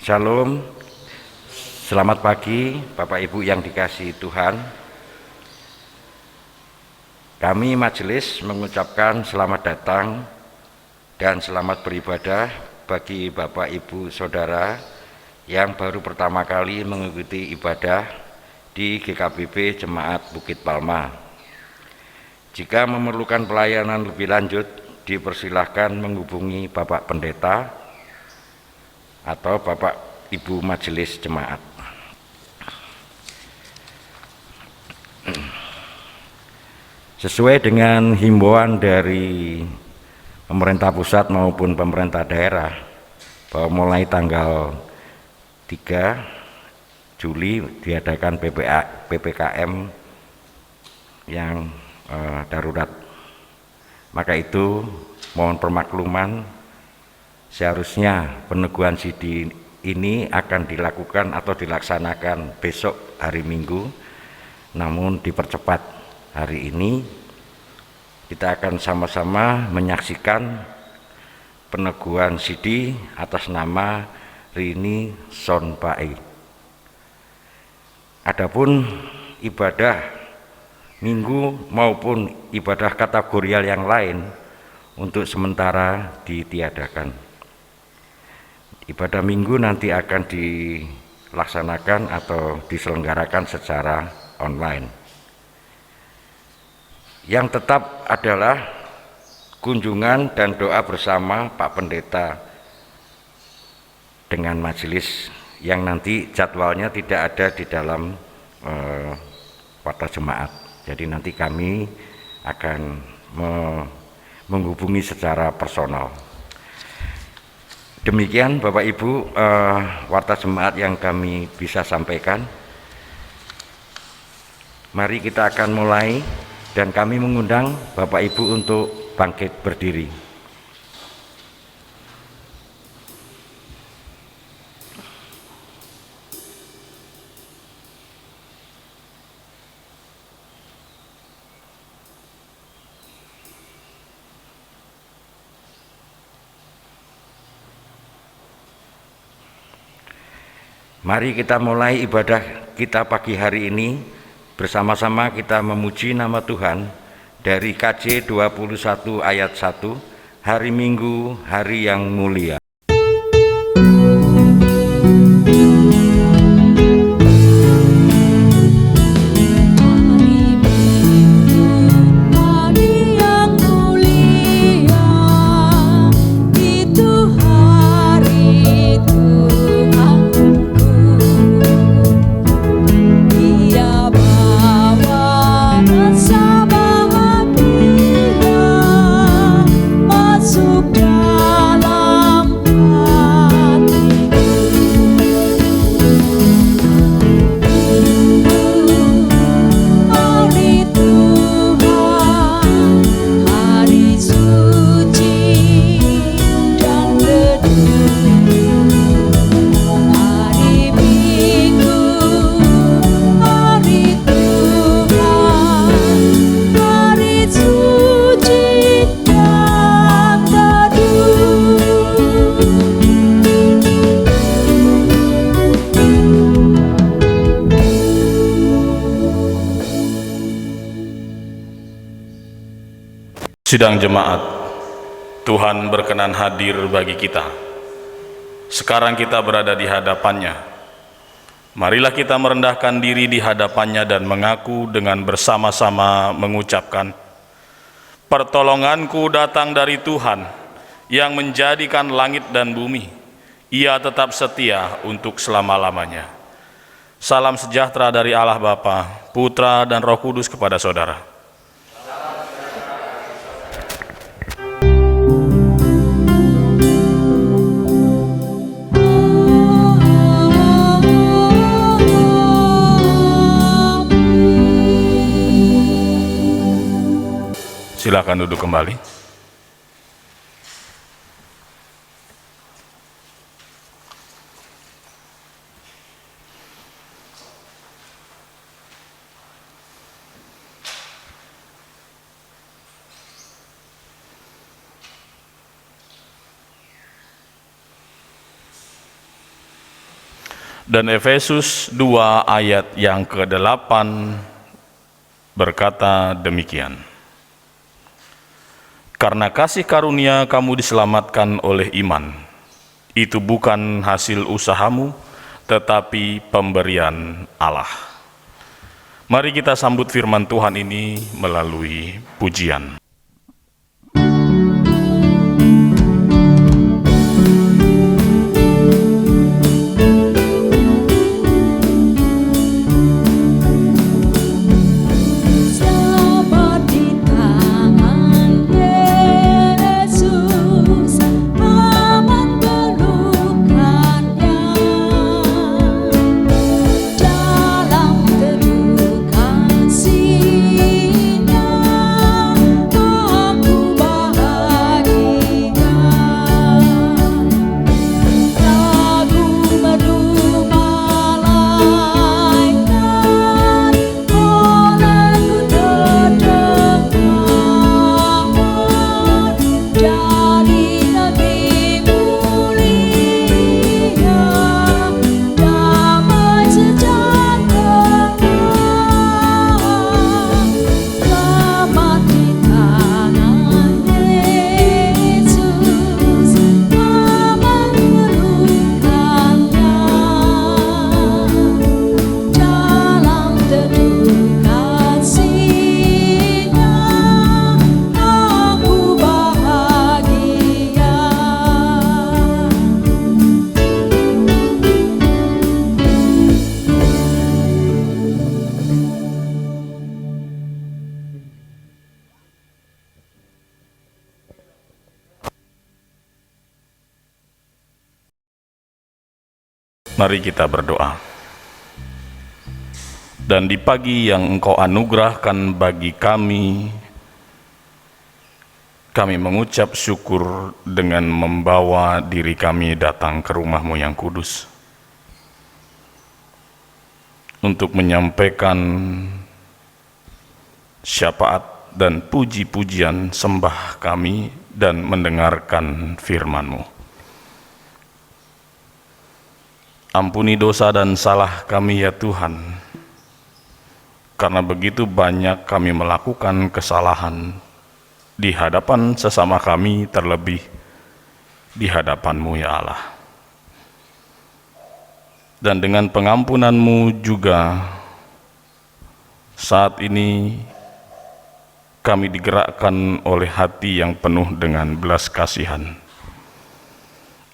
Shalom, selamat pagi Bapak Ibu yang dikasihi Tuhan. Kami majelis mengucapkan selamat datang dan selamat beribadah bagi Bapak Ibu Saudara yang baru pertama kali mengikuti ibadah di GKBB Jemaat Bukit Palma. Jika memerlukan pelayanan lebih lanjut, dipersilahkan menghubungi Bapak Pendeta atau Bapak Ibu Majelis Jemaat. Sesuai dengan himbauan dari pemerintah pusat maupun pemerintah daerah bahwa mulai tanggal 3 Juli diadakan PPKM yang darurat. Maka itu mohon permakluman, seharusnya peneguhan sidi ini akan dilakukan atau dilaksanakan besok hari Minggu, namun dipercepat hari ini. Kita akan sama-sama menyaksikan peneguhan sidi atas nama Rini Sonpae. Adapun ibadah Minggu maupun ibadah kategorial yang lain untuk sementara ditiadakan. Ibadah Minggu nanti akan dilaksanakan atau diselenggarakan secara online. Yang tetap adalah kunjungan dan doa bersama Pak Pendeta dengan majelis yang nanti jadwalnya tidak ada di dalam Warta Jemaat. Jadi nanti kami akan menghubungi secara personal. Demikian Bapak Ibu Warta Jemaat yang kami bisa sampaikan. Mari kita akan mulai, dan kami mengundang Bapak Ibu untuk bangkit berdiri. Mari kita mulai ibadah kita pagi hari ini. Bersama-sama kita memuji nama Tuhan dari KJ 21 ayat 1, hari Minggu, hari yang mulia. Sidang jemaat, Tuhan berkenan hadir bagi kita. Sekarang kita berada di hadapannya. Marilah kita merendahkan diri di hadapannya dan mengaku dengan bersama-sama mengucapkan, pertolonganku datang dari Tuhan yang menjadikan langit dan bumi. Ia tetap setia untuk selama-lamanya. Salam sejahtera dari Allah Bapa, Putra dan Roh Kudus kepada saudara. Silakan duduk kembali. Dan Efesus 2 ayat yang ke-8 berkata demikian. Karena kasih karunia kamu diselamatkan oleh iman. Itu bukan hasil usahamu, tetapi pemberian Allah. Mari kita sambut firman Tuhan ini melalui pujian. Mari kita berdoa. Dan di pagi yang Engkau anugerahkan bagi kami mengucap syukur dengan membawa diri kami datang ke rumah-Mu yang kudus untuk menyampaikan syafaat dan puji-pujian sembah kami dan mendengarkan firman-Mu. Ampuni dosa dan salah kami ya Tuhan, karena begitu banyak kami melakukan kesalahan di hadapan sesama kami, terlebih di hadapan-Mu ya Allah. Dan dengan pengampunan-Mu juga saat ini kami digerakkan oleh hati yang penuh dengan belas kasihan,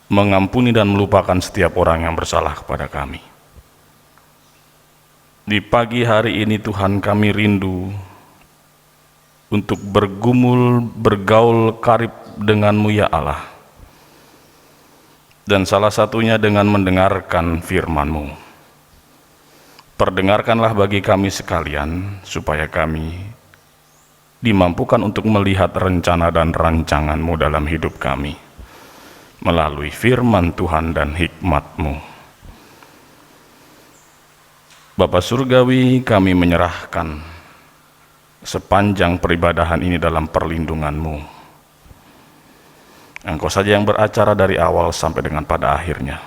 mengampuni dan melupakan setiap orang yang bersalah kepada kami. Di pagi hari ini Tuhan, kami rindu untuk bergumul, bergaul karib dengan-Mu ya Allah. Dan salah satunya dengan mendengarkan firman-Mu. Perdengarkanlah bagi kami sekalian, supaya kami dimampukan untuk melihat rencana dan rancangan-Mu dalam hidup kami, melalui firman Tuhan dan hikmat-Mu. Bapa Surgawi, kami menyerahkan sepanjang peribadahan ini dalam perlindungan-Mu. Engkau saja yang beracara dari awal sampai dengan pada akhirnya.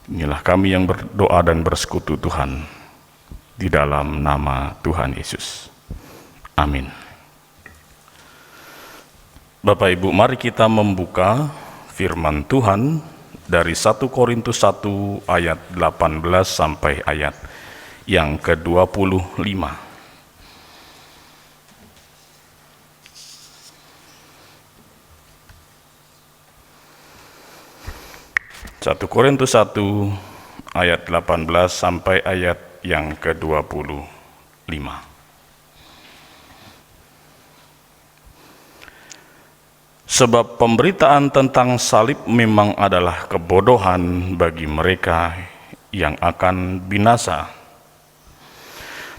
Inilah kami yang berdoa dan bersekutu Tuhan, di dalam nama Tuhan Yesus. Amin. Bapak Ibu, mari kita membuka firman Tuhan dari 1 Korintus 1 ayat 18 sampai ayat yang ke-25. 1 Korintus 1 ayat 18 sampai ayat yang ke-25. Sebab pemberitaan tentang salib memang adalah kebodohan bagi mereka yang akan binasa.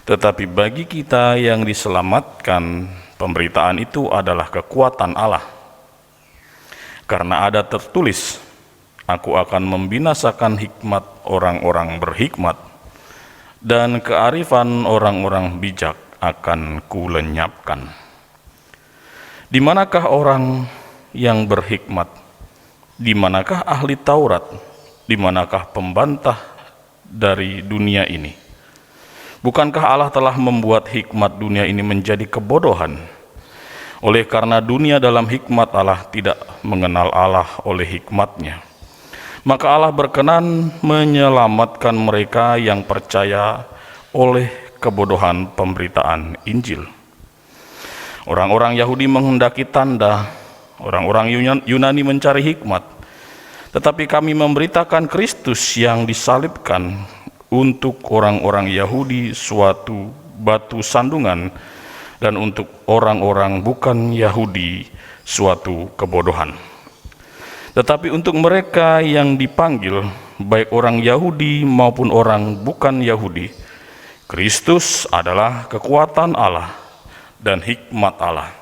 Tetapi bagi kita yang diselamatkan, pemberitaan itu adalah kekuatan Allah. Karena ada tertulis, Aku akan membinasakan hikmat orang-orang berhikmat, dan kearifan orang-orang bijak akan kulenyapkan. Di manakah orang yang berhikmat? Di manakah ahli Taurat? di manakah pembantah dari dunia ini? Bukankah Allah telah membuat hikmat dunia ini menjadi kebodohan? Oleh karena dunia dalam hikmat Allah tidak mengenal Allah oleh hikmatnya, maka Allah berkenan menyelamatkan mereka yang percaya oleh kebodohan pemberitaan Injil. Orang-orang Yahudi menghendaki tanda, orang-orang Yunani mencari hikmat, tetapi kami memberitakan Kristus yang disalibkan, untuk orang-orang Yahudi suatu batu sandungan, dan untuk orang-orang bukan Yahudi suatu kebodohan. Tetapi untuk mereka yang dipanggil, baik orang Yahudi maupun orang bukan Yahudi, Kristus adalah kekuatan Allah dan hikmat Allah.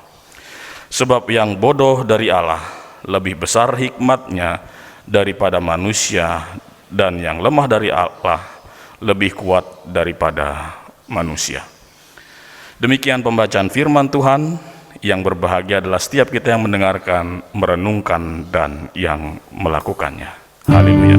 Sebab yang bodoh dari Allah lebih besar hikmatnya daripada manusia, dan yang lemah dari Allah lebih kuat daripada manusia. Demikian pembacaan firman Tuhan. Yang berbahagia adalah setiap kita yang mendengarkan, merenungkan, dan yang melakukannya. Haleluya.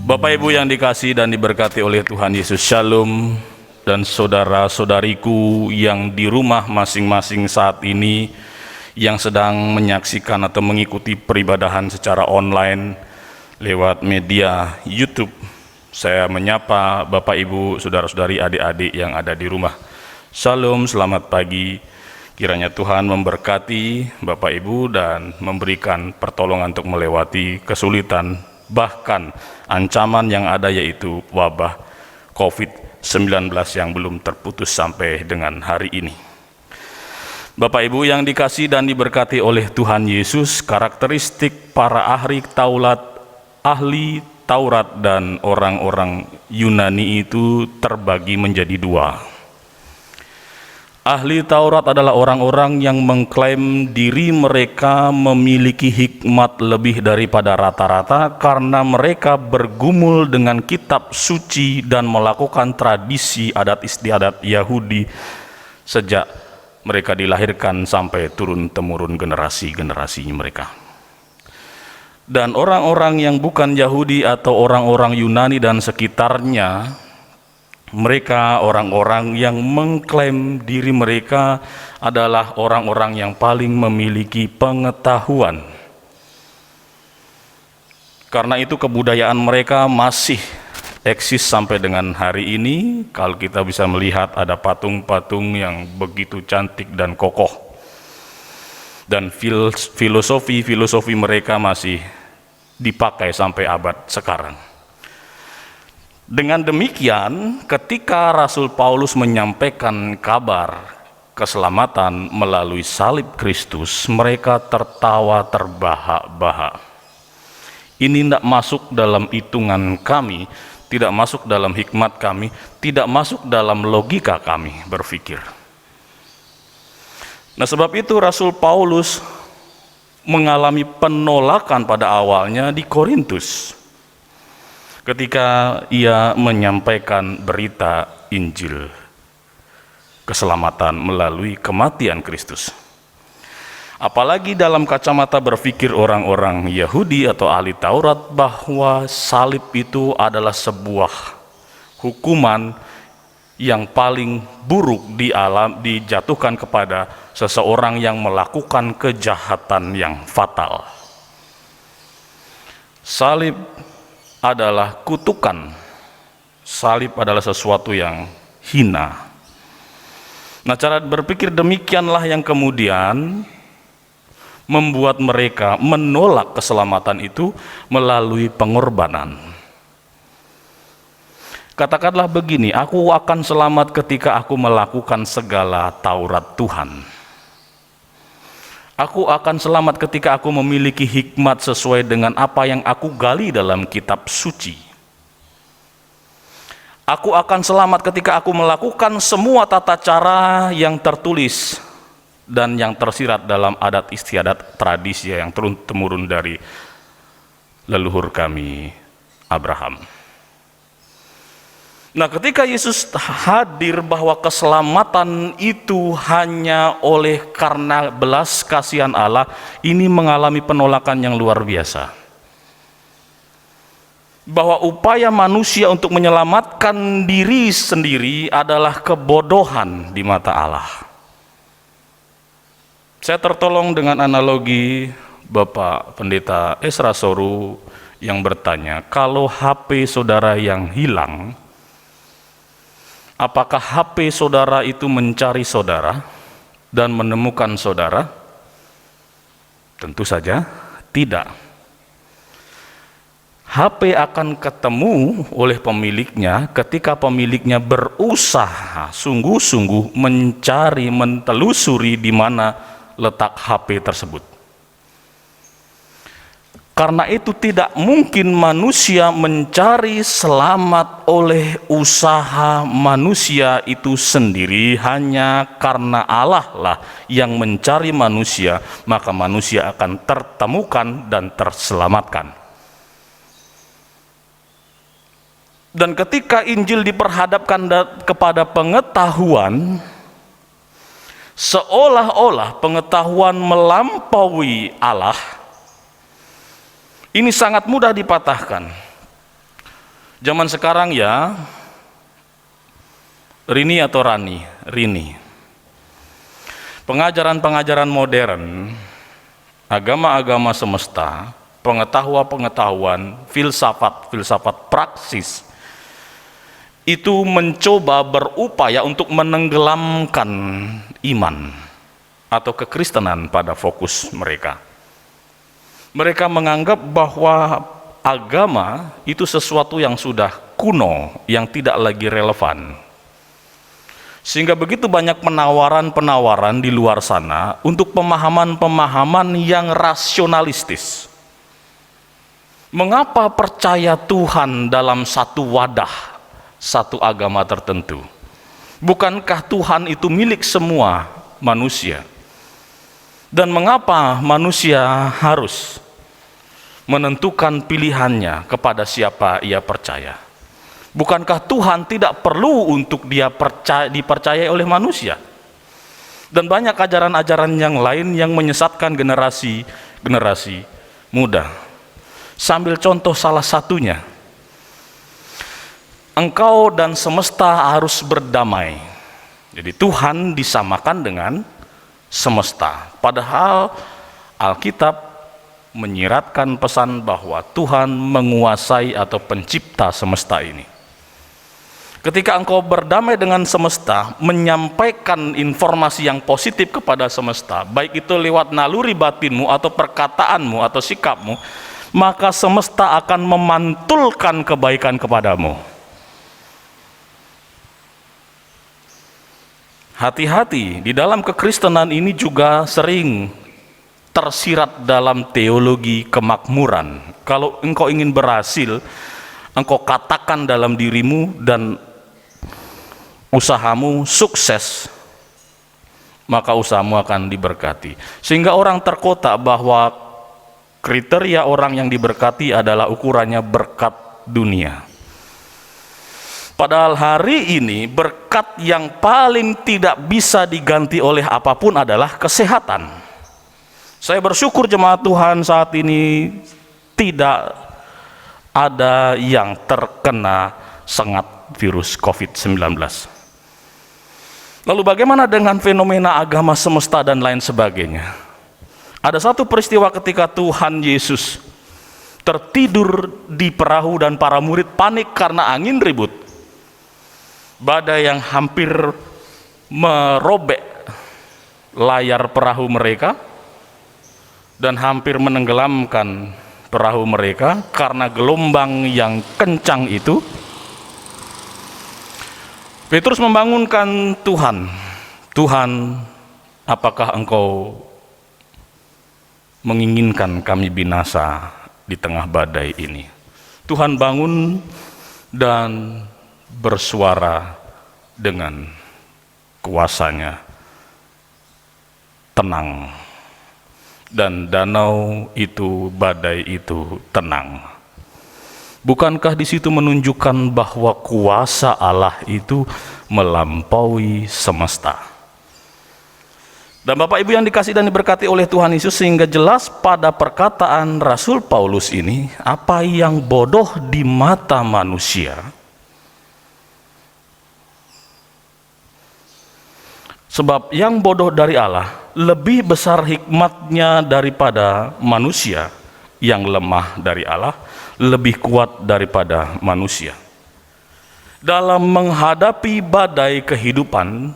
Bapak Ibu yang dikasihi dan diberkati oleh Tuhan Yesus, Shalom. Dan saudara-saudariku yang di rumah masing-masing saat ini, yang sedang menyaksikan atau mengikuti peribadahan secara online lewat media YouTube, saya menyapa Bapak Ibu, saudara-saudari, adik-adik yang ada di rumah. Shalom, selamat pagi. Kiranya Tuhan memberkati Bapak Ibu dan memberikan pertolongan untuk melewati kesulitan, bahkan ancaman yang ada, yaitu wabah COVID-19 yang belum terputus sampai dengan hari ini. Bapak Ibu yang dikasihi dan diberkati oleh Tuhan Yesus, karakteristik para ahli Taurat dan orang-orang Yunani itu terbagi menjadi dua. Ahli Taurat adalah orang-orang yang mengklaim diri mereka memiliki hikmat lebih daripada rata-rata karena mereka bergumul dengan kitab suci dan melakukan tradisi adat istiadat Yahudi sejak mereka dilahirkan sampai turun-temurun generasi-generasi mereka. Dan orang-orang yang bukan Yahudi atau orang-orang Yunani dan sekitarnya, mereka orang-orang yang mengklaim diri mereka adalah orang-orang yang paling memiliki pengetahuan. Karena itu kebudayaan mereka masih eksis sampai dengan hari ini. Kalau kita bisa melihat ada patung-patung yang begitu cantik dan kokoh. Dan filosofi mereka masih dipakai sampai abad sekarang. Dengan demikian, ketika Rasul Paulus menyampaikan kabar keselamatan melalui salib Kristus, mereka tertawa terbahak-bahak. Ini tidak masuk dalam hitungan kami, tidak masuk dalam hikmat kami, tidak masuk dalam logika kami berpikir. Nah, sebab itu Rasul Paulus mengalami penolakan pada awalnya di Korintus, ketika ia menyampaikan berita Injil keselamatan melalui kematian Kristus. Apalagi dalam kacamata berpikir orang-orang Yahudi atau ahli Taurat bahwa salib itu adalah sebuah hukuman yang paling buruk dijatuhkan kepada seseorang yang melakukan kejahatan yang fatal. Salib adalah kutukan. Salib adalah sesuatu yang hina. Nah, cara berpikir demikianlah yang kemudian membuat mereka menolak keselamatan itu melalui pengorbanan. Katakanlah begini, aku akan selamat ketika aku melakukan segala Taurat Tuhan. Aku akan selamat ketika aku memiliki hikmat sesuai dengan apa yang aku gali dalam kitab suci. Aku akan selamat ketika aku melakukan semua tata cara yang tertulis dan yang tersirat dalam adat istiadat tradisi yang turun-temurun dari leluhur kami Abraham. Nah, ketika Yesus hadir bahwa keselamatan itu hanya oleh karena belas kasihan Allah, ini mengalami penolakan yang luar biasa. Bahwa upaya manusia untuk menyelamatkan diri sendiri adalah kebodohan di mata Allah. Saya tertolong dengan analogi Bapak Pendeta Esra Soru yang bertanya, kalau HP saudara yang hilang, apakah HP saudara itu mencari saudara dan menemukan saudara? Tentu saja tidak. HP akan ketemu oleh pemiliknya ketika pemiliknya berusaha sungguh-sungguh mencari, mentelusuri di mana letak HP tersebut. Karena itu tidak mungkin manusia mencari selamat oleh usaha manusia itu sendiri, hanya karena Allah lah yang mencari manusia, maka manusia akan tertemukan dan terselamatkan. Dan ketika Injil diperhadapkan kepada pengetahuan, seolah-olah pengetahuan melampaui Allah, ini sangat mudah dipatahkan. Zaman sekarang ya, Rini atau Rani, Rini. Pengajaran-pengajaran modern, agama-agama semesta, pengetahuan-pengetahuan, filsafat-filsafat praksis, itu mencoba berupaya untuk menenggelamkan iman atau kekristenan pada fokus mereka. Mereka menganggap bahwa agama itu sesuatu yang sudah kuno, yang tidak lagi relevan. Sehingga begitu banyak penawaran-penawaran di luar sana untuk pemahaman-pemahaman yang rasionalistis. Mengapa percaya Tuhan dalam satu wadah, satu agama tertentu? Bukankah Tuhan itu milik semua manusia? Dan mengapa manusia harus menentukan pilihannya kepada siapa ia percaya? Bukankah Tuhan tidak perlu untuk dipercayai oleh manusia? Dan banyak ajaran-ajaran yang lain yang menyesatkan generasi muda. Sambil contoh salah satunya, engkau dan semesta harus berdamai. Jadi Tuhan disamakan dengan semesta. Padahal Alkitab menyiratkan pesan bahwa Tuhan menguasai atau pencipta semesta ini. Ketika engkau berdamai dengan semesta, menyampaikan informasi yang positif kepada semesta, baik itu lewat naluri batinmu atau perkataanmu atau sikapmu, maka semesta akan memantulkan kebaikan kepadamu. Hati-hati, di dalam kekristenan ini juga sering tersirat dalam teologi kemakmuran. Kalau engkau ingin berhasil, engkau katakan dalam dirimu dan usahamu sukses, maka usahamu akan diberkati. Sehingga orang terkotak bahwa kriteria orang yang diberkati adalah ukurannya berkat dunia. Padahal hari ini berkat yang paling tidak bisa diganti oleh apapun adalah kesehatan. Saya bersyukur jemaat Tuhan saat ini tidak ada yang terkena sengat virus COVID-19. Lalu bagaimana dengan fenomena agama semesta dan lain sebagainya? Ada satu peristiwa ketika Tuhan Yesus tertidur di perahu dan para murid panik karena angin ribut. Badai yang hampir merobek layar perahu mereka dan hampir menenggelamkan perahu mereka karena gelombang yang kencang itu. Petrus membangunkan Tuhan. Tuhan, apakah engkau menginginkan kami binasa di tengah badai ini? Tuhan bangun dan bersuara dengan kuasanya. tenang, dan danau itu, badai itu tenang. Bukankah di situ menunjukkan bahwa kuasa Allah itu melampaui semesta? Dan Bapak Ibu yang dikasihi dan diberkati oleh Tuhan Yesus, sehingga jelas pada perkataan Rasul Paulus ini, apa yang bodoh di mata manusia, sebab yang bodoh dari Allah lebih besar hikmatnya daripada manusia, yang lemah dari Allah lebih kuat daripada manusia. Dalam menghadapi badai kehidupan,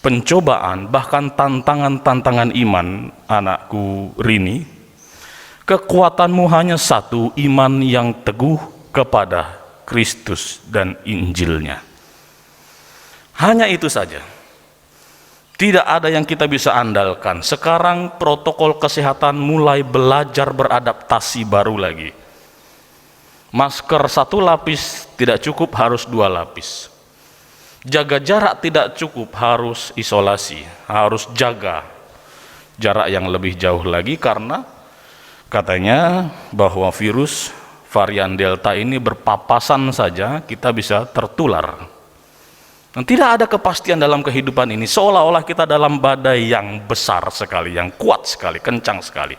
pencobaan, bahkan tantangan-tantangan iman, anakku Rini, kekuatanmu hanya satu, iman yang teguh kepada Kristus dan Injilnya. Hanya itu saja. Tidak ada yang kita bisa andalkan. Sekarang protokol kesehatan mulai belajar beradaptasi baru lagi. Masker 1 lapis tidak cukup, harus 2 lapis. Jaga jarak tidak cukup, harus isolasi, harus jaga jarak yang lebih jauh lagi, karena katanya bahwa virus varian Delta ini berpapasan saja kita bisa tertular. Dan tidak ada kepastian dalam kehidupan ini, seolah-olah kita dalam badai yang besar sekali, yang kuat sekali, kencang sekali.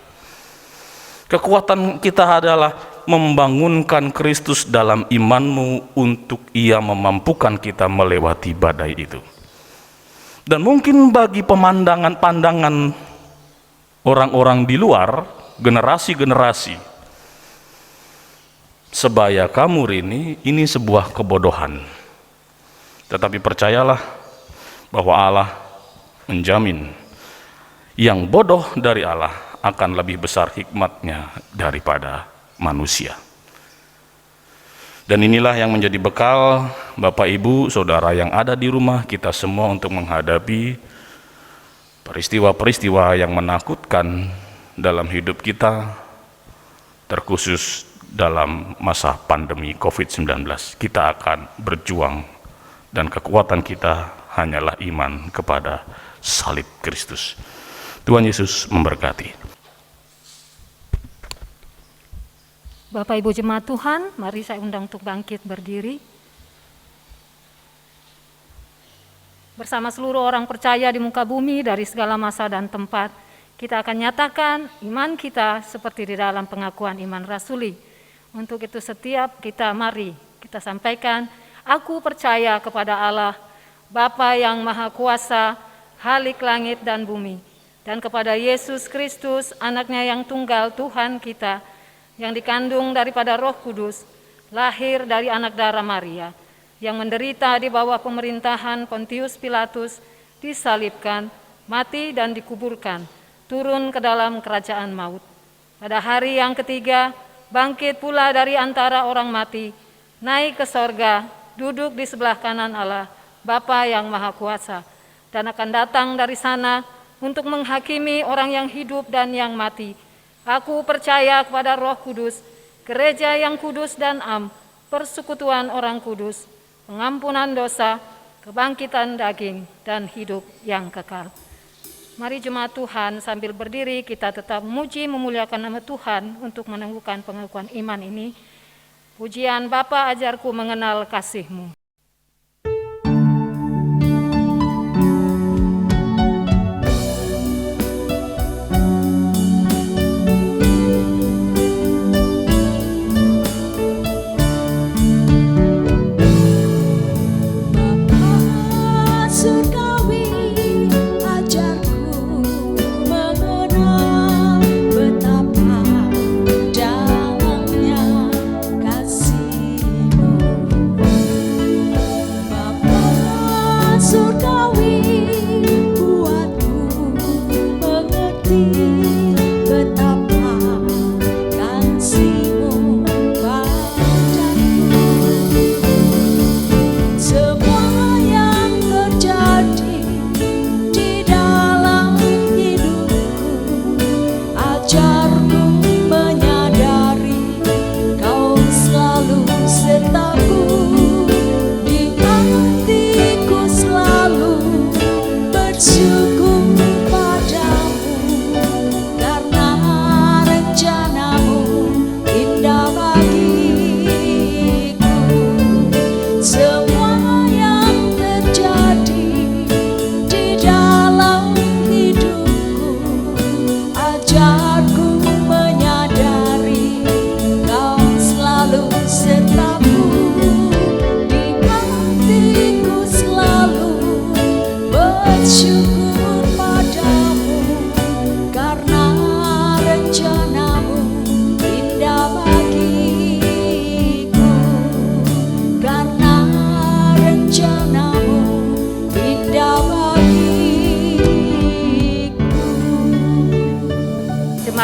Kekuatan kita adalah membangunkan Kristus dalam imanmu untuk Ia memampukan kita melewati badai itu. Dan mungkin bagi pandangan orang-orang di luar, generasi-generasi sebaya kamu ini sebuah kebodohan. Tetapi percayalah bahwa Allah menjamin yang bodoh dari Allah akan lebih besar hikmatnya daripada manusia. Dan inilah yang menjadi bekal Bapak Ibu Saudara yang ada di rumah kita semua untuk menghadapi peristiwa-peristiwa yang menakutkan dalam hidup kita, terkhusus dalam masa pandemi COVID-19. Kita akan berjuang dan kekuatan kita hanyalah iman kepada salib Kristus. Tuhan Yesus memberkati. Bapak Ibu Jemaat Tuhan, mari saya undang untuk bangkit berdiri. Bersama seluruh orang percaya di muka bumi dari segala masa dan tempat, kita akan nyatakan iman kita seperti di dalam pengakuan iman rasuli. Untuk itu setiap kita mari kita sampaikan, aku percaya kepada Allah, Bapa yang Maha Kuasa, Khalik langit dan bumi, dan kepada Yesus Kristus, anaknya yang tunggal Tuhan kita, yang dikandung daripada Roh Kudus, lahir dari anak darah Maria, yang menderita di bawah pemerintahan Pontius Pilatus, disalibkan, mati dan dikuburkan, turun ke dalam kerajaan maut. Pada hari yang ketiga, bangkit pula dari antara orang mati, naik ke sorga, duduk di sebelah kanan Allah, Bapa yang Maha Kuasa, dan akan datang dari sana untuk menghakimi orang yang hidup dan yang mati. Aku percaya kepada Roh Kudus, gereja yang kudus dan am, persekutuan orang kudus, pengampunan dosa, kebangkitan daging, dan hidup yang kekal. Mari jemaat Tuhan sambil berdiri kita tetap memuji memuliakan nama Tuhan untuk meneguhkan pengakuan iman ini. Pujian Bapa ajarku mengenal kasih-Mu. Dalamnya kasih-Mu.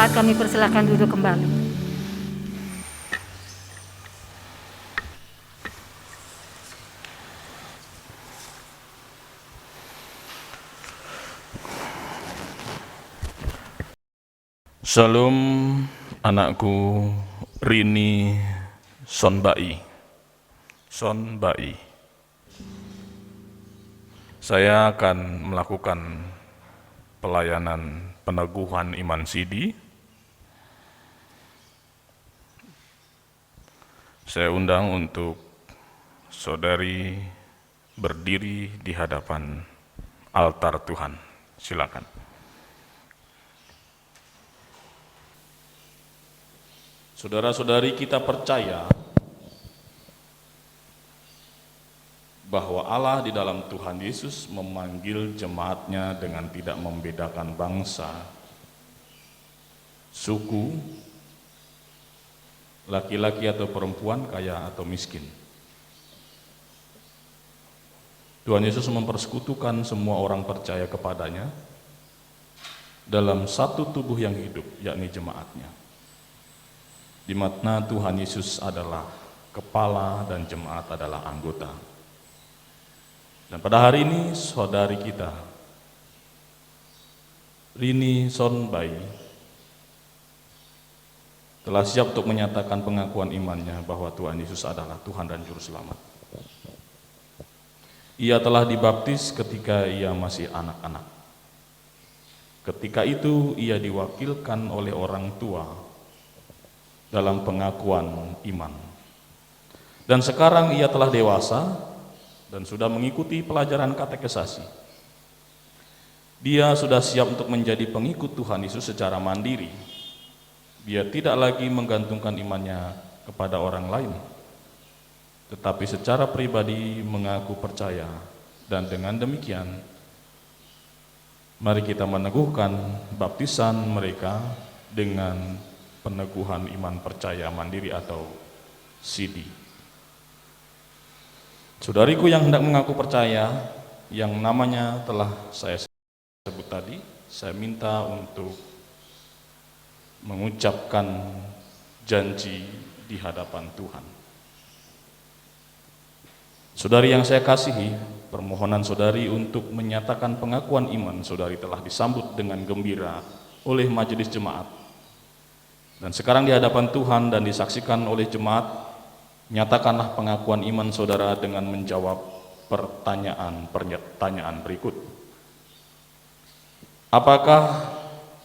jemaat kami persilahkan duduk kembali. Shalom anakku Rini Sonbai. Saya akan melakukan pelayanan peneguhan iman Sidi. Saya undang untuk saudari berdiri di hadapan altar Tuhan. Silakan. Saudara-saudari, kita percaya bahwa Allah di dalam Tuhan Yesus memanggil jemaatnya dengan tidak membedakan bangsa, suku, laki-laki atau perempuan, kaya atau miskin. Tuhan Yesus mempersekutukan semua orang percaya kepadanya dalam satu tubuh yang hidup, yakni jemaatnya, di mana Tuhan Yesus adalah kepala dan jemaat adalah anggota. Dan pada hari ini saudari kita, Rini Sonbai, telah siap untuk menyatakan pengakuan imannya bahwa Tuhan Yesus adalah Tuhan dan Juru Selamat. Ia telah dibaptis ketika ia masih anak-anak. Ketika itu ia diwakilkan oleh orang tua dalam pengakuan iman. Dan sekarang ia telah dewasa dan sudah mengikuti pelajaran katekisasi. Dia sudah siap untuk menjadi pengikut Tuhan Yesus secara mandiri. Dia tidak lagi menggantungkan imannya kepada orang lain, tetapi secara pribadi mengaku percaya. Dan dengan demikian, mari kita meneguhkan baptisan mereka dengan peneguhan iman percaya mandiri atau Sidi. Saudariku yang hendak mengaku percaya, yang namanya telah saya sebut tadi, saya minta untuk mengucapkan janji di hadapan Tuhan. Saudari yang saya kasihi, permohonan saudari untuk menyatakan pengakuan iman saudari telah disambut dengan gembira oleh majelis jemaat. Dan sekarang di hadapan Tuhan dan disaksikan oleh jemaat, nyatakanlah pengakuan iman saudara dengan menjawab pertanyaan berikut. Apakah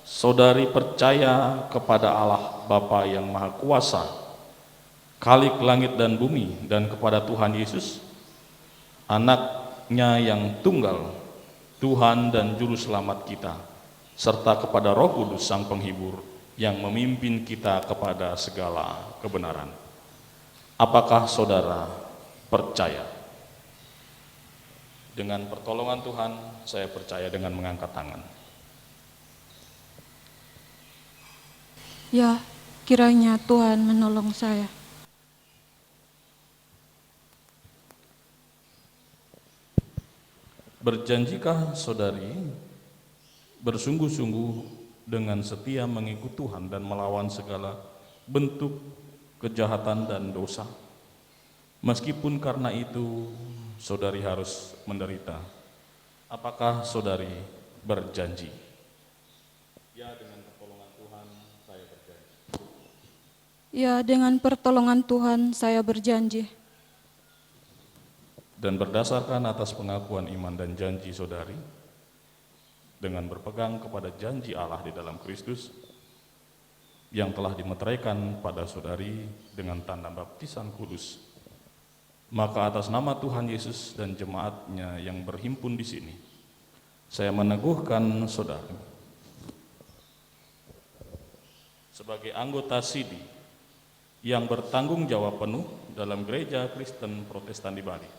saudari percaya kepada Allah Bapa yang Maha Kuasa, Khalik langit dan bumi, dan kepada Tuhan Yesus, Anaknya yang tunggal, Tuhan dan Juru Selamat kita, serta kepada Roh Kudus Sang Penghibur yang memimpin kita kepada segala kebenaran? Apakah saudara percaya? Dengan pertolongan Tuhan, saya percaya dengan mengangkat tangan. Ya, kiranya Tuhan menolong saya. Berjanjikah saudari bersungguh-sungguh dengan setia mengikut Tuhan dan melawan segala bentuk kejahatan dan dosa, meskipun karena itu saudari harus menderita? Apakah saudari berjanji? Ya, dengan pertolongan Tuhan saya berjanji. Ya, dengan pertolongan Tuhan saya berjanji. Dan berdasarkan atas pengakuan iman dan janji saudari, dengan berpegang kepada janji Allah di dalam Kristus yang telah dimeteraikan pada saudari dengan tanda baptisan kudus, maka atas nama Tuhan Yesus dan jemaatnya yang berhimpun di sini, saya meneguhkan saudari sebagai anggota Sidi yang bertanggung jawab penuh dalam Gereja Kristen Protestan di Bali,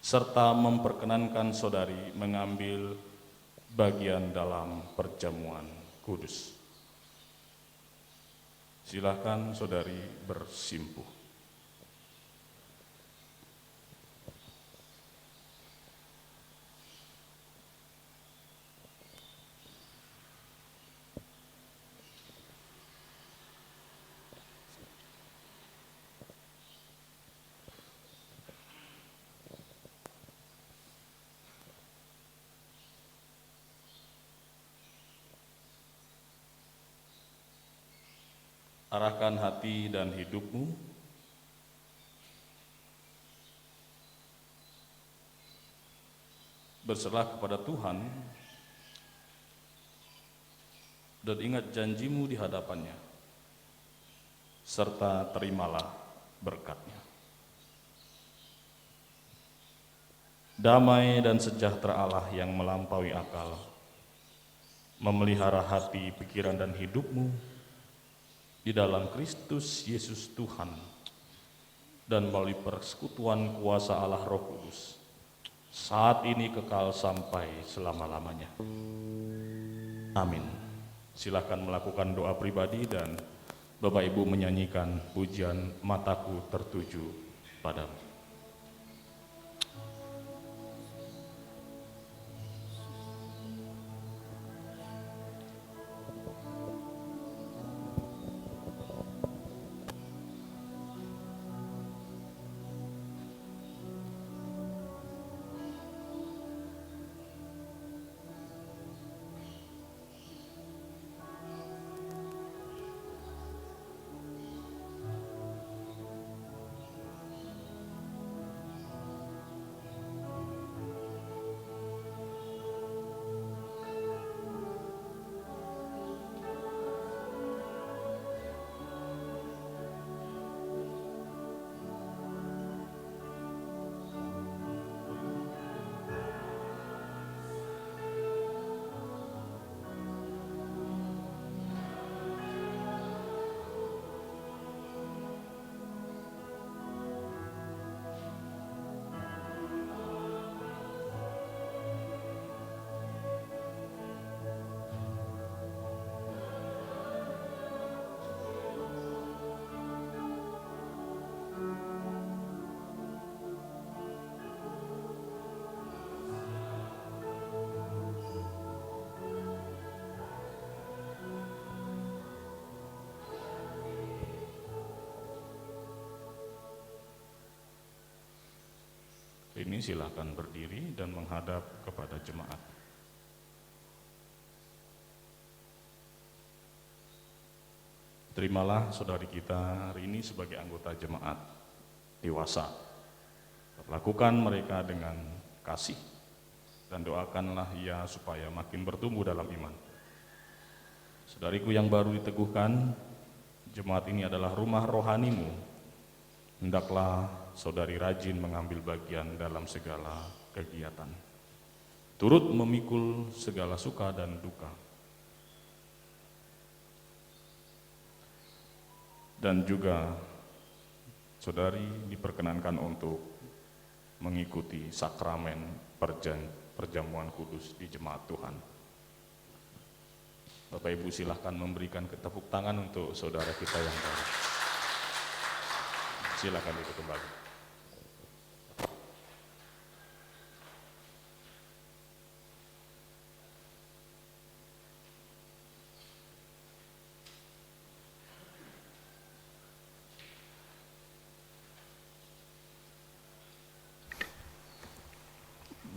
serta memperkenankan saudari mengambil bagian dalam perjamuan kudus. Silakan saudari bersimpuh. Arahkan hati dan hidupmu berserah kepada Tuhan dan ingat janjimu di hadapannya, serta terimalah berkat-Nya. Damai dan sejahtera Allah yang melampaui akal memelihara hati, pikiran, dan hidupmu di dalam Kristus Yesus Tuhan, dan melalui persekutuan kuasa Allah Roh Kudus saat ini kekal sampai selama-lamanya. Amin. Silakan melakukan doa pribadi dan Bapak Ibu menyanyikan pujian Mataku Tertuju Padamu. Ini silakan berdiri dan menghadap kepada jemaat. Terimalah saudari kita hari ini sebagai anggota jemaat dewasa. Perlakukan mereka dengan kasih dan doakanlah ia supaya makin bertumbuh dalam iman. Saudariku yang baru diteguhkan, jemaat ini adalah rumah rohanimu. Hendaklah saudari rajin mengambil bagian dalam segala kegiatan, turut memikul segala suka dan duka, dan juga saudari diperkenankan untuk mengikuti sakramen perjamuan kudus di jemaat Tuhan. Bapak Ibu silahkan memberikan tepuk tangan untuk saudara kita yang baru. Silakan duduk kembali.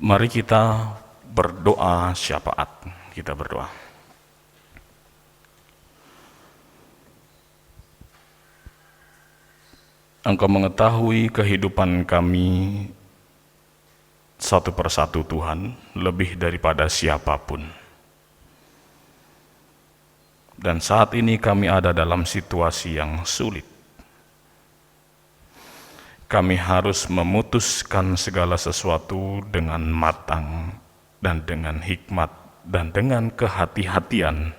Mari kita berdoa syafaat. Kita berdoa. Engkau mengetahui kehidupan kami satu persatu Tuhan, lebih daripada siapapun. Dan saat ini kami ada dalam situasi yang sulit. Kami harus memutuskan segala sesuatu dengan matang dan dengan hikmat dan dengan kehati-hatian.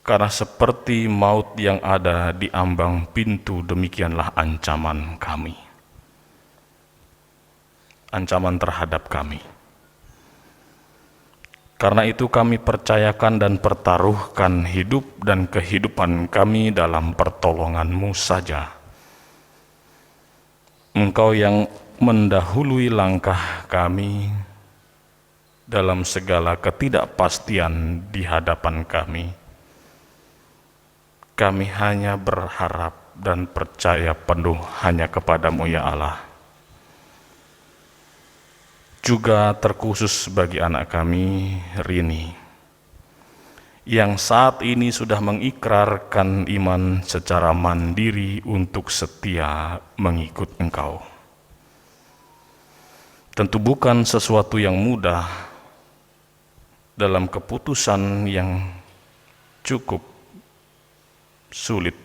Karena seperti maut yang ada di ambang pintu, demikianlah ancaman kami. Ancaman terhadap kami. Karena itu kami percayakan dan pertaruhkan hidup dan kehidupan kami dalam pertolongan-Mu saja. Engkau yang mendahului langkah kami dalam segala ketidakpastian di hadapan kami. Kami hanya berharap dan percaya penuh hanya kepada-Mu ya Allah. Juga terkhusus bagi anak kami Rini yang saat ini sudah mengikrarkan iman secara mandiri untuk setia mengikut Engkau. Tentu bukan sesuatu yang mudah dalam keputusan yang cukup sulit,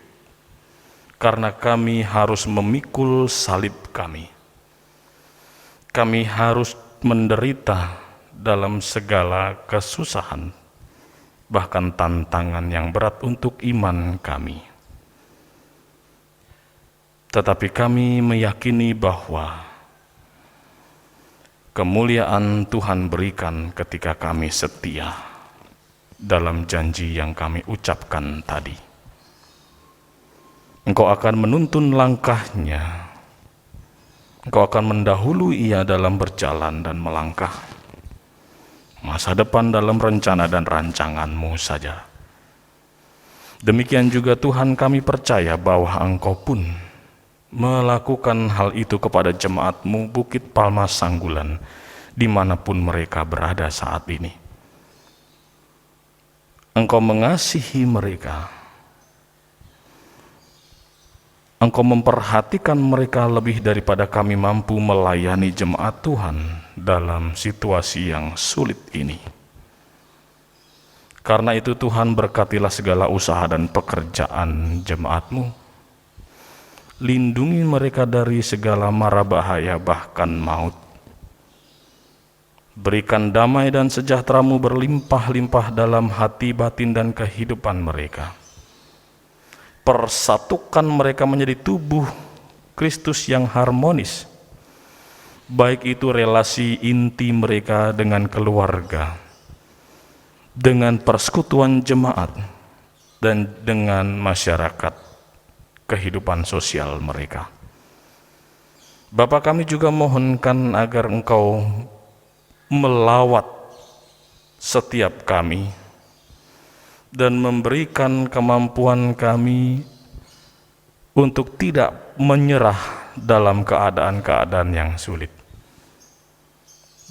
karena kami harus memikul salib kami. Kami harus menderita dalam segala kesusahan, bahkan tantangan yang berat untuk iman kami. Tetapi kami meyakini bahwa kemuliaan Tuhan berikan ketika kami setia dalam janji yang kami ucapkan tadi. Engkau akan menuntun langkahnya, Engkau akan mendahului ia dalam berjalan dan melangkah. Masa depan dalam rencana dan rancangan-Mu saja. Demikian juga Tuhan, kami percaya bahwa Engkau pun melakukan hal itu kepada jemaat-Mu Bukit Palma Sanggulan dimanapun mereka berada saat ini. Engkau mengasihi mereka. Engkau memperhatikan mereka lebih daripada kami mampu melayani jemaat Tuhan dalam situasi yang sulit ini. Karena itu Tuhan, berkatilah segala usaha dan pekerjaan jemaat-Mu. Lindungi mereka dari segala mara bahaya bahkan maut. Berikan damai dan sejahtera-Mu berlimpah-limpah dalam hati, batin, dan kehidupan mereka. Persatukan mereka menjadi tubuh Kristus yang harmonis, baik itu relasi inti mereka dengan keluarga, dengan persekutuan jemaat, dan dengan masyarakat, kehidupan sosial mereka. Bapa, kami juga mohonkan agar Engkau melawat setiap kami dan memberikan kemampuan kami untuk tidak menyerah dalam keadaan-keadaan yang sulit.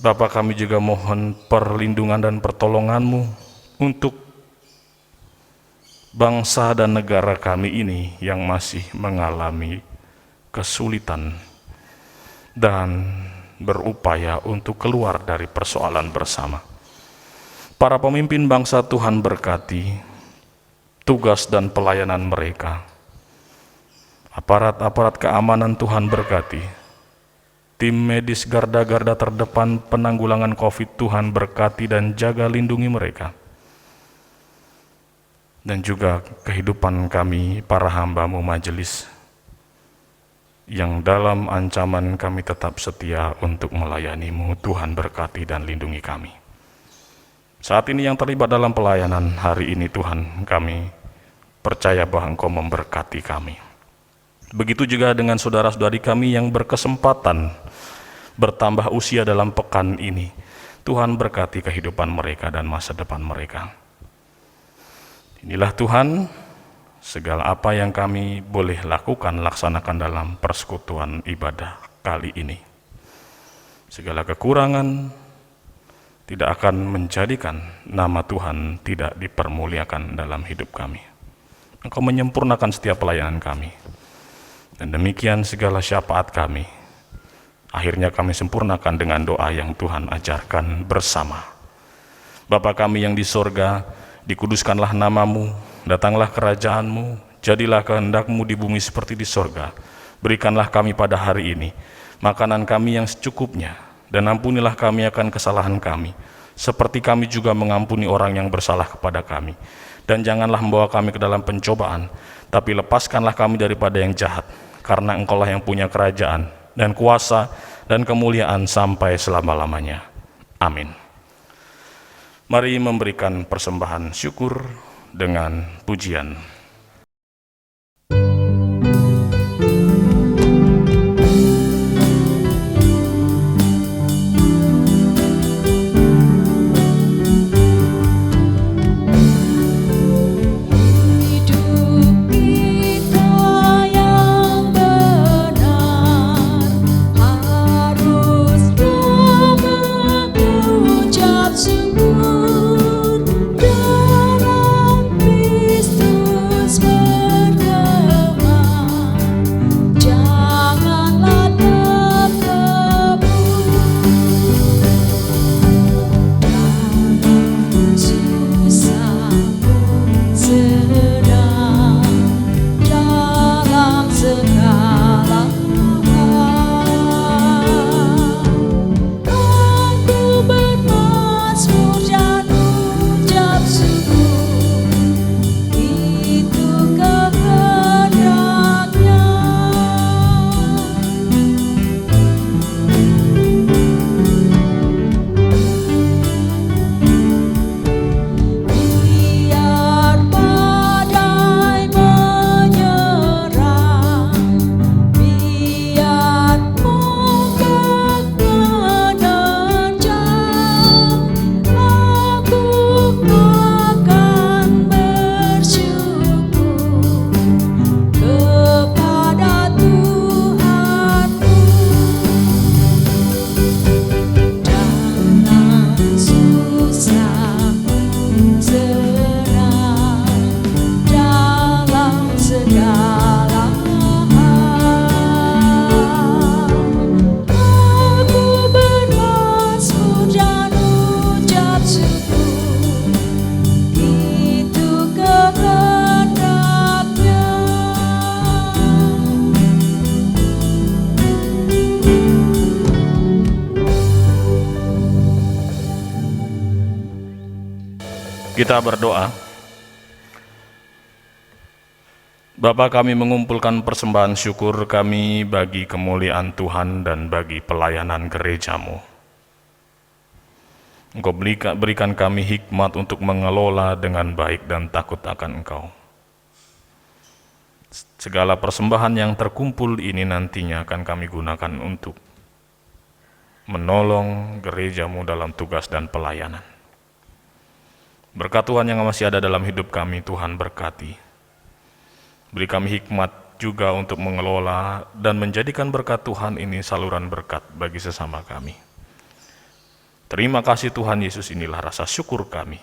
Bapa, kami juga mohon perlindungan dan pertolongan-Mu untuk bangsa dan negara kami ini yang masih mengalami kesulitan dan berupaya untuk keluar dari persoalan bersama. Para pemimpin bangsa Tuhan berkati tugas dan pelayanan mereka. Aparat-aparat keamanan Tuhan berkati. Tim medis garda-garda terdepan penanggulangan COVID Tuhan berkati dan jaga lindungi mereka. Dan juga kehidupan kami para hamba-Mu majelis, yang dalam ancaman kami tetap setia untuk melayani-Mu. Tuhan berkati dan lindungi kami. Saat ini yang terlibat dalam pelayanan hari ini Tuhan, kami percaya bahwa Engkau memberkati kami. Begitu juga dengan saudara-saudari kami yang berkesempatan bertambah usia dalam pekan ini. Tuhan berkati kehidupan mereka dan masa depan mereka. Inilah Tuhan, segala apa yang kami boleh lakukan, laksanakan dalam persekutuan ibadah kali ini. Segala kekurangan tidak akan menjadikan nama Tuhan tidak dipermuliakan dalam hidup kami. Engkau menyempurnakan setiap pelayanan kami. Dan demikian segala syafaat kami, akhirnya kami sempurnakan dengan doa yang Tuhan ajarkan bersama. Bapa kami yang di sorga, dikuduskanlah nama-Mu, datanglah kerajaan-Mu, jadilah kehendak-Mu di bumi seperti di sorga. Berikanlah kami pada hari ini makanan kami yang secukupnya, dan ampunilah kami akan kesalahan kami, seperti kami juga mengampuni orang yang bersalah kepada kami. Dan janganlah membawa kami ke dalam pencobaan, tapi lepaskanlah kami daripada yang jahat, karena Engkaulah yang punya kerajaan, dan kuasa, dan kemuliaan sampai selama-lamanya. Amin. Mari memberikan persembahan syukur dengan pujian. Syukur, Kita berdoa. Bapa, kami mengumpulkan persembahan syukur kami bagi kemuliaan Tuhan dan bagi pelayanan gereja-Mu. Engkau berikan kami hikmat untuk mengelola dengan baik dan takut akan Engkau. Segala persembahan yang terkumpul ini nantinya akan kami gunakan untuk menolong gereja-Mu dalam tugas dan pelayanan. Berkat Tuhan yang masih ada dalam hidup kami, Tuhan berkati. Beri kami hikmat juga untuk mengelola dan menjadikan berkat Tuhan ini saluran berkat bagi sesama kami. Terima kasih Tuhan Yesus, inilah rasa syukur kami.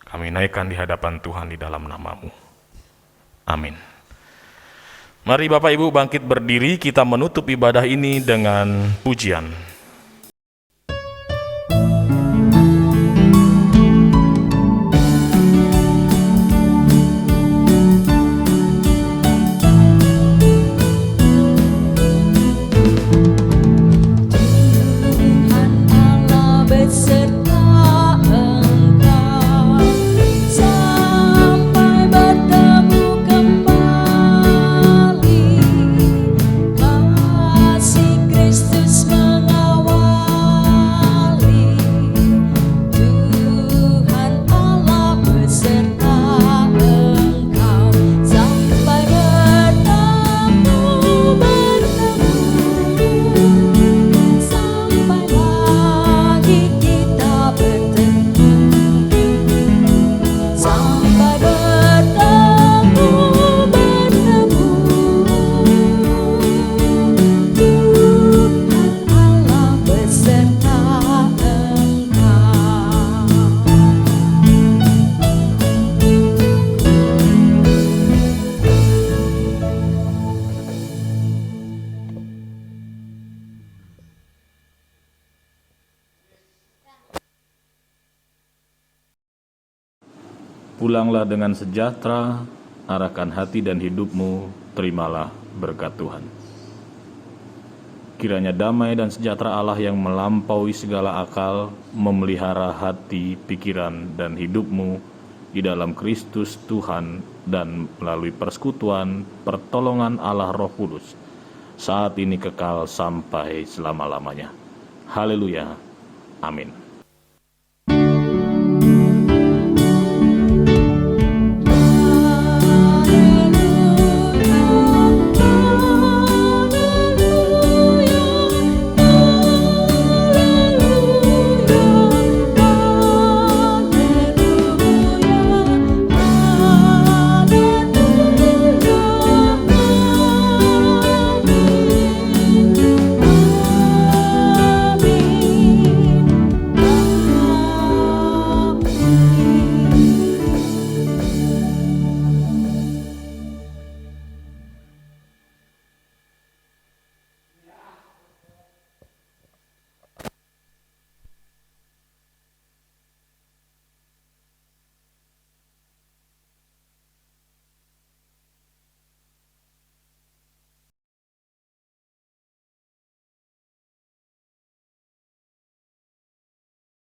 Kami naikkan di hadapan Tuhan di dalam nama-Mu. Amin. Mari Bapak Ibu bangkit berdiri, kita menutup ibadah ini dengan pujian. Pulanglah dengan sejahtera, arahkan hati dan hidupmu, terimalah berkat Tuhan. Kiranya damai dan sejahtera Allah yang melampaui segala akal, memelihara hati, pikiran, dan hidupmu di dalam Kristus Tuhan dan melalui persekutuan, pertolongan Allah Roh Kudus, saat ini kekal sampai selama-lamanya. Haleluya. Amin.